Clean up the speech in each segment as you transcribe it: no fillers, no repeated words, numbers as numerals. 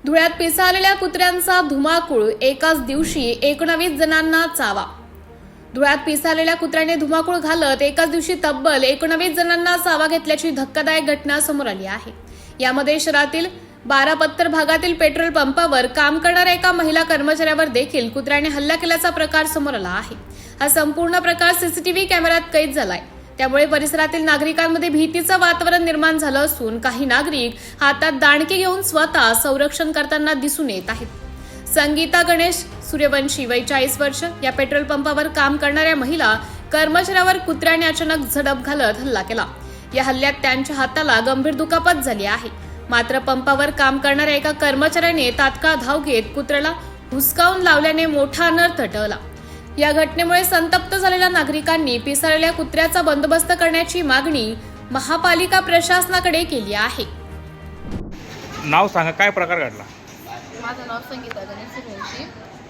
धुळ्यात पिसाळलेल्या कुत्र्यांचा धुमाकूळ, एकाच दिवशी 19 जणांना चावा। धुळ्यात पिसाळलेल्या कुत्र्याने धुमाकूळ घालत एकाच दिवशी तब्बल 19 जणांना चावा घेतल्याची धक्कादायक घटना समोर आली आहे। यामध्ये शहरातील बारापत्तर भागातील पेट्रोल पंपावर काम करणाऱ्या एका महिला कर्मचाऱ्यावर देखील कुत्र्याने हल्ला केल्याचा प्रकार समोर आला आहे। हा संपूर्ण प्रकार सीसीटीव्ही कॅमेऱ्यात कैद झालाय। त्यामुळे परिसरातील नागरिकांमध्ये भीतीचं वातावरण निर्माण झालं असून काही नागरिक हातात दांडके घेऊन स्वतः संरक्षण करताना दिसून येत आहेत। संगीता गणेश सूर्यवंशी, वय 40 वर्ष, या पेट्रोल पंपावर काम करणाऱ्या महिला कर्मचाऱ्यावर कुत्र्याने अचानक झडप घालत हल्ला केला। या हल्ल्यात त्यांच्या हाताला गंभीर दुखापत झाली आहे। मात्र पंपावर काम करणाऱ्या एका कर्मचाऱ्याने तात्काळ धाव घेत कुत्र्याला हुसकावून लावल्याने मोठा अनर्थ टळला। या घटनेमुळे संतप्त झालेल्या नागरिकांनी पिसाळलेल्या कुत्र्याचा बंदोबस्त करण्याची मागणी महापालिका प्रशासनाकडे केली आहे। नाव सांगा, काय प्रकार घडला? माझं नाव संगीता गणेश सूर्यवंशी।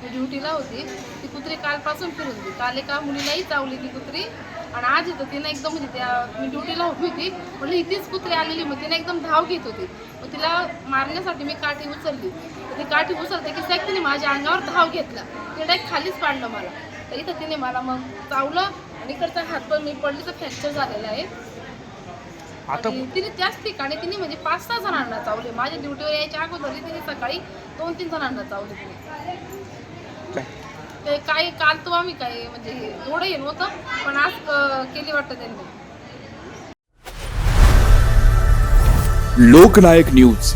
मी ड्युटीला होती। ती कुत्री कालपासून फिरून होती। काल एका मुलीलाही चावली ती कुत्री आणि आज येतं तिने एकदम म्हणजे त्या मी ड्युटीला उभी होती, म्हणजे इथेच कुत्री आलेली, मग तिने एकदम धाव घेत होती। मग तिला मारण्यासाठी मी काठी उचलली, तर ती काठी उचलते की सॅक तिने माझ्या अंगावर धाव घेतला, ते डायरेक्ट खालीच पाडलं मला। तर इथं तिने मला मग चावलं आणि इकडचा हात पण मी पडली तर फ्रॅक्चर झालेला आहे। आता तिने त्याच ठिकाणी तिने म्हणजे 5-6 जणांना चावले। माझ्या ड्युटीवर यायच्या अगोदर तिने सकाळी 2-3 जणांना चावले तिने। ते काय काल तो आम्ही काय म्हणजे एवढं हे नव्हतं, पण आज केली वाटतं त्यांनी। लोकनायक न्यूज